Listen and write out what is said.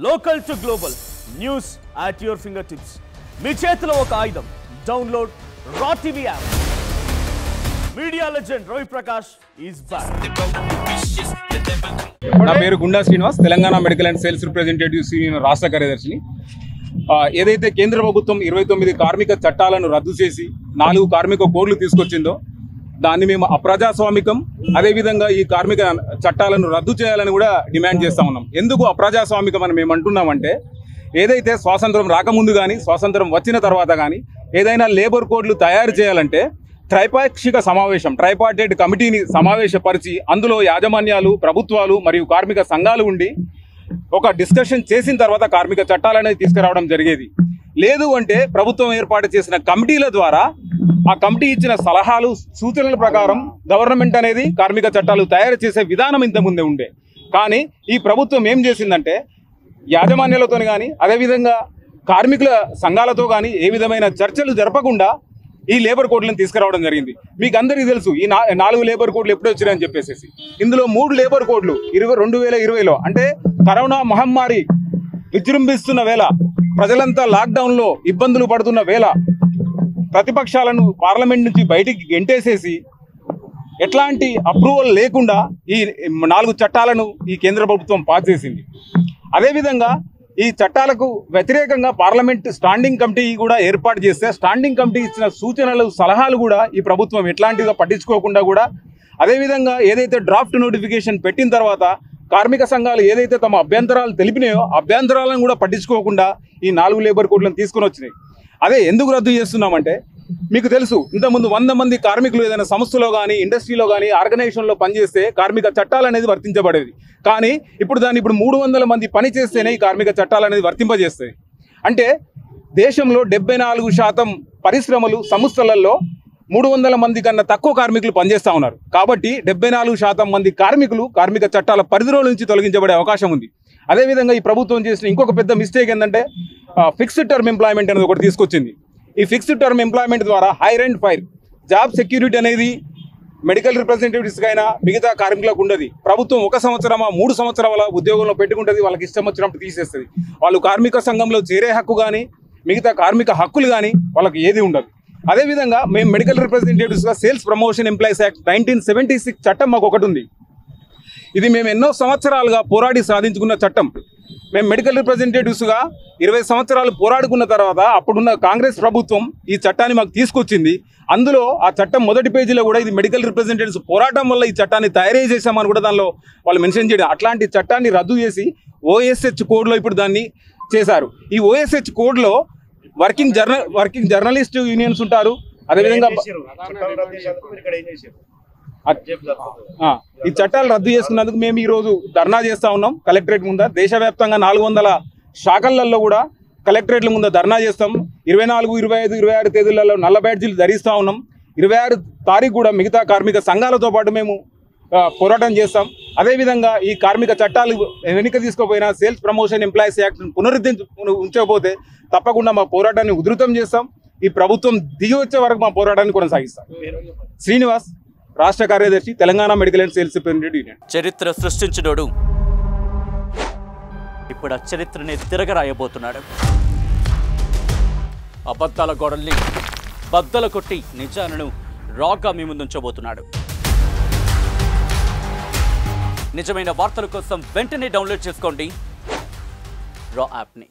Local to global news at your fingertips. మీ చేతిలో ఒక ఆయుధం. డౌన్లోడ్ రా TV app. Media legend Ravi Prakash is back. నా పేరు గుండా Srinivas, Telangana medical and sales representatives union రాష్ట్ర కార్యదర్శిని. ఏదైతే కేంద్ర ప్రభుత్వం 29 కార్మిక చట్టాలను రద్దు చేసి 4 కార్మిక కోడ్లు తీసుకొచ్చిందో దాన్ని మేము అప్రజాస్వామికం, అదేవిధంగా ఈ కార్మిక చట్టాలను రద్దు చేయాలని కూడా డిమాండ్ చేస్తూ ఉన్నాం. ఎందుకు అప్రజాస్వామికం అని మేము అంటున్నామంటే, ఏదైతే స్వాతంత్రం రాకముందు కానీ స్వాతంత్రం వచ్చిన తర్వాత కానీ ఏదైనా లేబర్ కోడ్లు తయారు చేయాలంటే త్రైపాక్షిక సమావేశం, ట్రైపార్టైట్ కమిటీని సమావేశపరిచి అందులో యాజమాన్యాలు, ప్రభుత్వాలు మరియు కార్మిక సంఘాలు ఉండి ఒక డిస్కషన్ చేసిన తర్వాత కార్మిక చట్టాలనేది తీసుకురావడం జరిగేది. లేదు అంటే ప్రభుత్వం ఏర్పాటు చేసిన కమిటీల ద్వారా ఆ కమిటీ ఇచ్చిన సలహాలు, సూచనల ప్రకారం గవర్నమెంట్ అనేది కార్మిక చట్టాలు తయారు చేసే విధానం ఇంతకుముందే ఉండే. కానీ ఈ ప్రభుత్వం ఏం చేసిందంటే యాజమాన్యాలతో కానీ అదేవిధంగా కార్మికుల సంఘాలతో కానీ ఏ విధమైన చర్చలు జరపకుండా ఈ లేబర్ కోడ్లను తీసుకురావడం జరిగింది. మీకు అందరికీ తెలుసు ఈ 4 లేబర్ కోడ్లు ఎప్పుడు వచ్చినాయని చెప్పేసి. ఇందులో 3 లేబర్ కోడ్లు 2020లో అంటే కరోనా మహమ్మారి విజృంభిస్తున్న వేళ, ప్రజలంతా లాక్డౌన్లో ఇబ్బందులు పడుతున్న వేళ ప్రతిపక్షాలను పార్లమెంట్ నుంచి బయటికి గెంటేసేసి ఎట్లాంటి అప్రూవల్ లేకుండా ఈ 4 చట్టాలను ఈ కేంద్ర ప్రభుత్వం పాస్ చేసింది. అదేవిధంగా ఈ చట్టాలకు వ్యతిరేకంగా పార్లమెంట్ స్టాండింగ్ కమిటీ కూడా ఏర్పాటు చేస్తే స్టాండింగ్ కమిటీ ఇచ్చిన సూచనలు, సలహాలు కూడా ఈ ప్రభుత్వం ఎట్లాంటిగా పట్టించుకోకుండా కూడా, అదేవిధంగా ఏదైతే డ్రాఫ్ట్ నోటిఫికేషన్ పెట్టిన తర్వాత కార్మిక సంఘాలు ఏదైతే తమ అభ్యంతరాలు తెలిపినాయో అభ్యంతరాలను కూడా పట్టించుకోకుండా ఈ 4 లేబర్ కోడ్లను తీసుకొని వచ్చినాయి. అదే ఎందుకు రద్దు చేస్తున్నామంటే, మీకు తెలుసు ఇంతకుముందు 100 మంది కార్మికులు ఏదైనా సంస్థలో కానీ ఇండస్ట్రీలో కానీ ఆర్గనైజేషన్లో పనిచేస్తే కార్మిక చట్టాలు అనేది వర్తించబడేది. కానీ ఇప్పుడు 300 మంది పని చేస్తేనే ఈ కార్మిక చట్టాలు అనేది వర్తింపజేస్తాయి. అంటే దేశంలో 74% పరిశ్రమలు, సంస్థలలో 300 మంది కన్నా తక్కువ కార్మికులు పనిచేస్తూ ఉన్నారు. కాబట్టి 74% మంది కార్మిక చట్టాల పరిధిలో నుంచి తొలగించబడే అవకాశం ఉంది. అదేవిధంగా ఈ ప్రభుత్వం చేసిన ఇంకొక పెద్ద మిస్టేక్ ఏంటంటే ఫిక్స్డ్ టర్మ్ ఎంప్లాయ్మెంట్ అనేది ఒకటి తీసుకొచ్చింది. ఈ ఫిక్స్డ్ టర్మ్ ఎంప్లాయ్మెంట్ ద్వారా hire and fire job security అనేది మెడికల్ రిప్రజెంటేటివ్స్కి అయినా మిగతా కార్మికులకు ఉండదు. ప్రభుత్వం 1 సంవత్సరమా 3 సంవత్సరాల ఉద్యోగంలో పెట్టుకుంటుంది, వాళ్ళకి ఇష్టం వచ్చినప్పుడు తీసేస్తుంది. వాళ్ళు కార్మిక సంఘంలో చేరే హక్కు కానీ మిగతా కార్మిక హక్కులు కానీ వాళ్ళకి ఏది ఉండదు. అదేవిధంగా మేము మెడికల్ రిప్రజెంటేటివ్స్గా సేల్స్ ప్రమోషన్ ఎంప్లాయీస్ యాక్ట్ 1976 చట్టం మాకు ఒకటి ఉంది. ఇది మేము ఎన్నో సంవత్సరాలుగా పోరాడి సాధించుకున్న చట్టం. మేము మెడికల్ రిప్రజెంటేటివ్స్గా 20 సంవత్సరాలు పోరాడుకున్న తర్వాత అప్పుడున్న కాంగ్రెస్ ప్రభుత్వం ఈ చట్టాన్ని మాకు తీసుకొచ్చింది. అందులో ఆ చట్టం మొదటి పేజీలో కూడా ఇది మెడికల్ రిప్రజెంటేటివ్స్ పోరాటం వల్ల ఈ చట్టాన్ని తయారు చేశామని కూడా దానిలో వాళ్ళు మెన్షన్ చేయడం. అట్లాంటి చట్టాన్ని రద్దు చేసి OSH కోడ్లో ఇప్పుడు దాన్ని చేశారు. ఈ OSH కోడ్లో వర్కింగ్ జర్నలిస్ట్ యూనియన్స్ ఉంటారు. అదేవిధంగా ఈ చట్టాలు రద్దు చేసుకున్నందుకు మేము ఈరోజు ధర్నా చేస్తూ ఉన్నాం కలెక్టరేట్ ముందు. దేశవ్యాప్తంగా 400 శాఖలలో కూడా కలెక్టరేట్ల ముందు ధర్నా చేస్తాం. 24, 25, 26 తేదీలలో నల్ల బ్యాడ్జీలు ధరిస్తూ ఉన్నాం. 26 తారీఖు కూడా మిగతా కార్మిక సంఘాలతో పాటు మేము పోరాటం చేస్తాం. అదేవిధంగా ఈ కార్మిక చట్టాలు వెనుక తీసుకోపోయినా సేల్స్ ప్రమోషన్ ఎంప్లాయీస్ యాక్ట్ ఉంచకపోతే తప్పకుండా మా పోరాటాన్ని ఉధృతం చేస్తాం. ఈ ప్రభుత్వం దిగి వచ్చే వరకు మా పోరాటాన్ని కొనసాగిస్తాం. శ్రీనివాస్, రాష్ట్ర కార్యదర్శి, Telangana medical and sales representative union. చరిత్ర సృష్టించినోడు ఇప్పుడు ఆ చరిత్రని తిరగరాయబోతున్నాడు. అబద్ధాల గోడల్ని బద్దలు కొట్టి నిజాలను రాగా మీ ముందుంచబోతున్నాడు. నిజమైన వార్తల కోసం వెంటనే డౌన్లోడ్ చేసుకోండి రా యాప్ని.